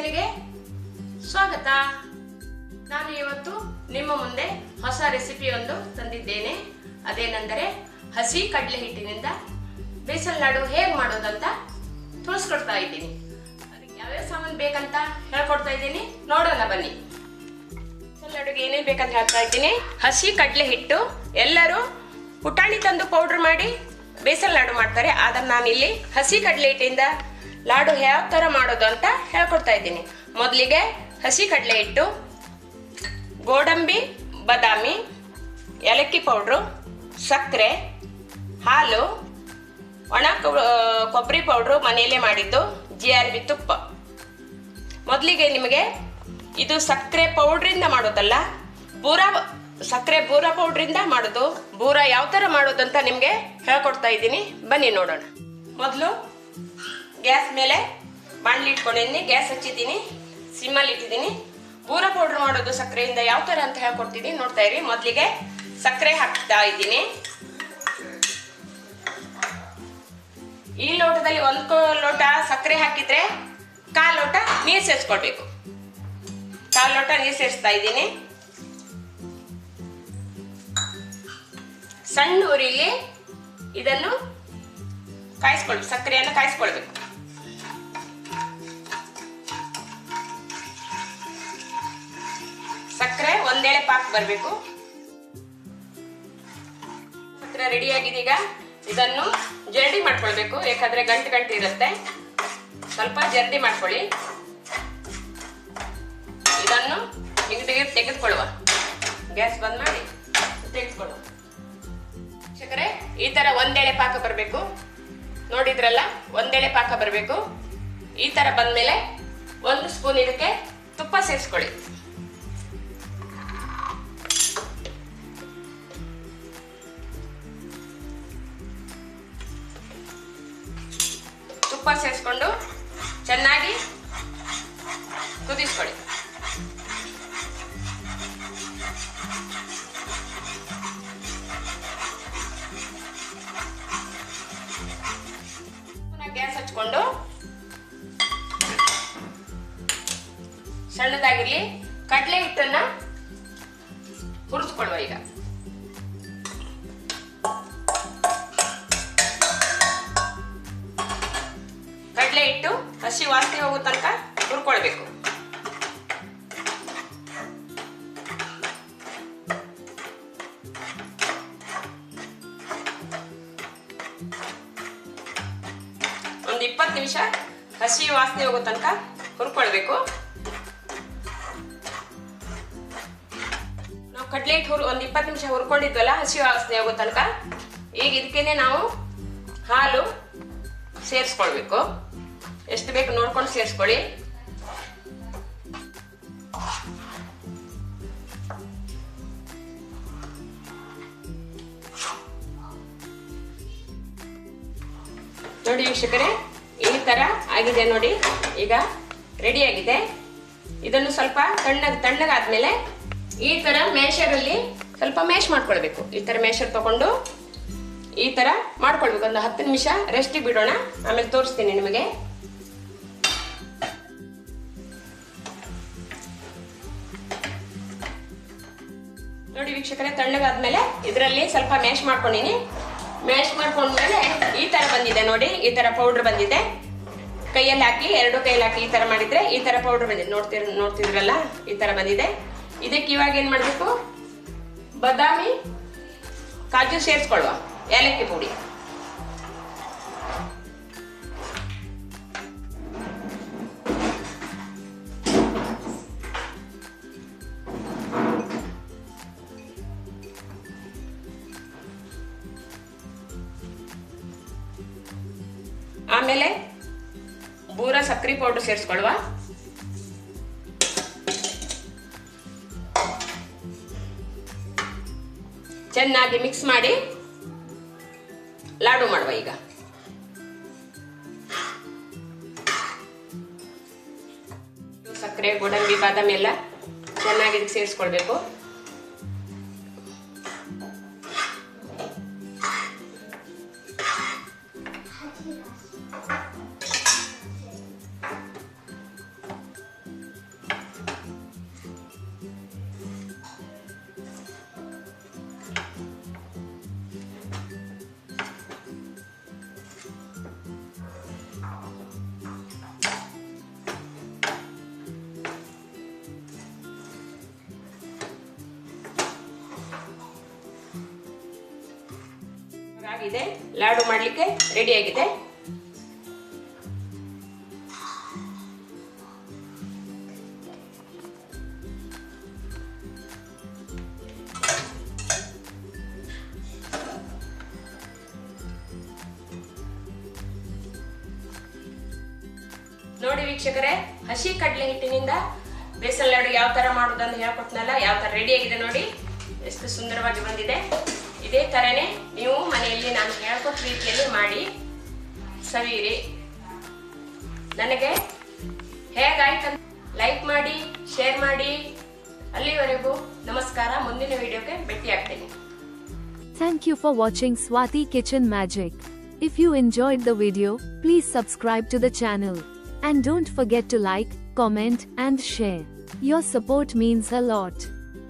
ಕಿಚನ್ಗೆ ಸ್ವಾಗತ. ನಾನು ಇವತ್ತು ನಿಮ್ಮ ಮುಂದೆ ಹೊಸ ರೆಸಿಪಿಯೊಂದು ತಂದಿದ್ದೇನೆ. ಅದೇನೆಂದರೆ ಹಸಿ ಕಡಲೆ ಹಿಟ್ಟಿನಿಂದ ಬೇಸನ್ ಲಾಡು ಹೇಗೆ ಮಾಡೋದಂತ ತೋರಿಸ್ಕೊಡ್ತಾ ಇದ್ದೀನಿ. ಅದಕ್ಕೆ ಯಾವ್ಯಾವ ಸಾಮಾನು ಬೇಕಂತ ಹೇಳ್ಕೊಡ್ತಾ ಇದ್ದೀನಿ, ನೋಡೋಣ ಬನ್ನಿ. ಬೇಸನ್ ಲಾಡುಗೆ ಏನೇನು ಬೇಕಂತ ಹೇಳ್ತಾ ಇದ್ದೀನಿ. ಹಸಿ ಕಡಲೆ ಹಿಟ್ಟು, ಎಲ್ಲರೂ ಪುಟಾಣಿ ತಂದು ಪೌಡರ್ ಮಾಡಿ ಬೇಸನ್ ಲಾಡು ಮಾಡ್ತಾರೆ. ಆದ್ರೆ ನಾನು ಇಲ್ಲಿ ಹಸಿ ಕಡಲೆ ಹಿಟ್ಟಿಂದ ಲಾಡು ಯಾವ ಥರ ಮಾಡೋದು ಅಂತ ಹೇಳ್ಕೊಡ್ತಾ ಇದ್ದೀನಿ. ಮೊದಲಿಗೆ ಹಸಿ ಕಡಲೆ ಹಿಟ್ಟು, ಗೋಡಂಬಿ, ಬಾದಾಮಿ, ಏಲಕ್ಕಿ ಪೌಡ್ರು, ಸಕ್ಕರೆ, ಹಾಲು, ಒಣ ಕೊಬ್ಬರಿ ಪೌಡ್ರು ಮನೆಯಲ್ಲೇ ಮಾಡಿದ್ದು, GRB ತುಪ್ಪ. ಮೊದಲಿಗೆ ನಿಮಗೆ ಇದು ಸಕ್ಕರೆ ಪೌಡ್ರಿಂದ ಮಾಡೋದಲ್ಲ, ಸಕ್ಕರೆ ಬೂರ ಪೌಡ್ರಿಂದ ಮಾಡೋದು. ಬೂರ ಯಾವ ಥರ ಮಾಡೋದು ಅಂತ ನಿಮಗೆ ಹೇಳ್ಕೊಡ್ತಾ ಇದ್ದೀನಿ, ಬನ್ನಿ ನೋಡೋಣ. ಮೊದಲು ಗ್ಯಾಸ್ ಮೇಲೆ ಬಾಣಲಿ ಇಟ್ಕೊಂಡಿದ್ದೀನಿ, ಗ್ಯಾಸ್ ಹಚ್ಚಿದ್ದೀನಿ, ಸಿಮ್ಮಲ್ಲಿ ಇಟ್ಟಿದ್ದೀನಿ. ಬೂರ ಪೌಡ್ರ್ ಮಾಡೋದು ಸಕ್ಕರೆಯಿಂದ ಯಾವ ಥರ ಅಂತ ಹೇಳ್ಕೊಡ್ತೀನಿ, ನೋಡ್ತಾ ಇರಿ. ಮೊದಲಿಗೆ ಸಕ್ಕರೆ ಹಾಕ್ತಾ ಇದ್ದೀನಿ. ಈ ಲೋಟದಲ್ಲಿ 1 ಲೋಟ ಸಕ್ಕರೆ ಹಾಕಿದ್ರೆ 1/4 ಲೋಟ ನೀರು ಸೇರಿಸ್ಕೊಳ್ಬೇಕು. 1/4 ಲೋಟ ನೀರು ಸೇರಿಸ್ತಾ ಇದ್ದೀನಿ. ಸಣ್ಣ ಉರಿಲಿ ಇದನ್ನು ಕಾಯಿಸ್ಕೊಳ್ಬೇಕು, ಸಕ್ಕರೆಯನ್ನು ಕಾಯಿಸ್ಕೊಳ್ಬೇಕು. ಸಕ್ಕರೆ ಒಂದೇಳೆ ಪಾಕ್ ಬರಬೇಕು. ಸಕ್ಕರೆ ರೆಡಿ ಆಗಿದೆ. ಈಗ ಇದನ್ನು ಜರಡಿ ಮಾಡ್ಕೊಳ್ಬೇಕು, ಯಾಕಂದ್ರೆ ಗಂಟು ಇರುತ್ತೆ. ಸ್ವಲ್ಪ ಜರಡಿ ಮಾಡ್ಕೊಳ್ಳಿ. ಇದನ್ನು ತೆಗೆದುಕೊಳ್ಳುವ, ಗ್ಯಾಸ್ ಬಂದ್ ಮಾಡಿ ತೆಗೆದುಕೊಳ್ಳುವ. ಸಕ್ಕರೆ ಈ ತರ ಒಂದೇಳೆ ಪಾಕ ಬರಬೇಕು. ನೋಡಿದ್ರಲ್ಲ, ಒಂದೇಳೆ ಪಾಕ ಬರಬೇಕು. ಈ ತರ ಬಂದ್ಮೇಲೆ 1 ಸ್ಪೂನ್ ಇದಕ್ಕೆ ತುಪ್ಪ ಸೇರಿಸ್ಕೊಳ್ಳಿ. ತುಪ್ಪ ಸೇರಿಸ್ಕೊಂಡು ಚೆನ್ನಾಗಿ ಕುದಿಸ್ಕೊಳ್ಳಿ. ಗ್ಯಾಸ್ ಹಚ್ಕೊಂಡು ಸಣ್ಣದಾಗಿರ್ಲಿ ಕಡಲೆ ಹಿಟ್ಟನ್ನ ಹುರಿಸ್ಕೊಳ್ಳುವ. ಈಗ ಕಡಲೆ ಹಿಟ್ಟು ಹಸಿ ವಾಸನೆ ಹೋಗೋ ತನಕ ಹುರ್ಕೊಳ್ಬೇಕು. ಒಂದು 20 ನಿಮಿಷ ಹಸಿ ವಾಸನೆ ಹೋಗೋ ತನಕ ಹುರ್ಕೊಳ್ಬೇಕು. ನಾವು ಕಡಲೆ ಹಿಟ್ಟು ಒಂದು 20 ನಿಮಿಷ ಹುರ್ಕೊಂಡಿದ್ವಲ್ಲ ಹಸಿ ವಾಸನೆ ಹೋಗೋ ತನಕ. ಈಗ ಇದಕ್ಕೇನೆ ನಾವು ಹಾಲು ಸೇರಿಸ್ಕೊಳ್ಬೇಕು. ಎಷ್ಟು ಬೇಕು ನೋಡ್ಕೊಂಡು ಸೇರಿಸ್ಕೊಳ್ಳಿ. ನೋಡಿ ವೀಕ್ಷಕರೇ, ಈ ತರ ಆಗಿದೆ ನೋಡಿ. ಈಗ ರೆಡಿ ಆಗಿದೆ. ಇದನ್ನು ಸ್ವಲ್ಪ ತಣ್ಣಗಾದ್ಮೇಲೆ ಈ ತರ ಮ್ಯಾಶರಲ್ಲಿ ಸ್ವಲ್ಪ ಮ್ಯಾಶ್ ಮಾಡ್ಕೊಳ್ಬೇಕು. ಈ ತರ ಮ್ಯಾಶರ್ ತಗೊಂಡು ಈ ತರ ಮಾಡ್ಕೊಳ್ಬೇಕು. ಒಂದು 10 ನಿಮಿಷ ರೆಸ್ಟಿಗೆ ಬಿಡೋಣ, ಆಮೇಲೆ ತೋರಿಸ್ತೀನಿ ನಿಮಗೆ. ನೋಡಿ ವೀಕ್ಷಕರೇ, ತಣ್ಣಗಾದ್ಮೇಲೆ ಇದರಲ್ಲಿ ಸ್ವಲ್ಪ ಮ್ಯಾಶ್ ಮಾಡ್ಕೊಂಡಿನಿ. ಮ್ಯಾಶ್ ಮಾಡ್ಕೊಂಡ್ಮೇಲೆ ಈ ತರ ಬಂದಿದೆ ನೋಡಿ. ಈ ತರ ಪೌಡರ್ ಬಂದಿದೆ. ಕೈಯಲ್ಲಿ ಹಾಕಿ, 2 ಕೈಯಲ್ಲಿ ಹಾಕಿ ಈ ತರ ಮಾಡಿದ್ರೆ ಈ ತರ ಪೌಡರ್ ಬಂದಿದೆ. ನೋಡ್ತಿದ್ರಲ್ಲ, ಈ ತರ ಬಂದಿದೆ. ಇದಕ್ಕೆ ಇವಾಗ ಏನ್ ಮಾಡ್ಬೇಕು, ಬಾದಾಮಿ, ಕಾಜು ಸೇರಿಸ್ಕೊಳ್ಳುವ, ಏಲಕ್ಕಿ ಪುಡಿ. ಆಮೇಲೆ ಬೂರ ಸಕ್ಕರೆ ಪೌಡರ್ ಸೇರಿಸ್ಕೊಳ್ಳುವ. ಚೆನ್ನಾಗಿ ಮಿಕ್ಸ್ ಮಾಡಿ ಲಾಡು ಮಾಡುವ. ಈಗ ಸಕ್ಕರೆ, ಗೋಡಂಬಿ, ಬಾದಾಮಿ ಎಲ್ಲ ಚೆನ್ನಾಗಿ ಸೇರಿಸ್ಕೊಳ್ಬೇಕು. ಆಗಿದೆ, ಲಾಡು ಮಾಡಲಿಕ್ಕೆ ರೆಡಿ ಆಗಿದೆ. ನೋಡಿ ವೀಕ್ಷಕರೇ, ಹಸಿ ಕಡಲೆ ಹಿಟ್ಟಿನಿಂದ ಬೇಸನ್ ಲಾಡು ಯಾವ ತರ ಮಾಡೋದಂತ ಹೇಳ್ಕೊಟ್ನಲ್ಲ, ಯಾವ ತರ ರೆಡಿ ಆಗಿದೆ ನೋಡಿ, ಎಷ್ಟು ಸುಂದರವಾಗಿ ಬಂದಿದೆ. ಇದೇ ತರನೇ ನೀವು ಮನೆಯಲ್ಲಿ ನಾನು ಹೇಳ್ಕೊಟ್ಟ ರೀತಿಯಲ್ಲಿ ಮಾಡಿ ಸವಿಯಿರಿ. ನನಗೆ ಹೇಗಾಯ್ತಂತ ಲೈಕ್ ಮಾಡಿ, ಶೇರ್ ಮಾಡಿ. ಅಲ್ಲಿವರೆಗೂ ನಮಸ್ಕಾರ. ಮುಂದಿನ ವಿಡಿಯೋಗೆ ಭೇಟಿ ಆಗ್ತೀನಿ. Thank you for watching Swati Kitchen Magic. If you enjoyed the video, please subscribe to the channel. And don't forget to like, comment, and share. Your support means a lot.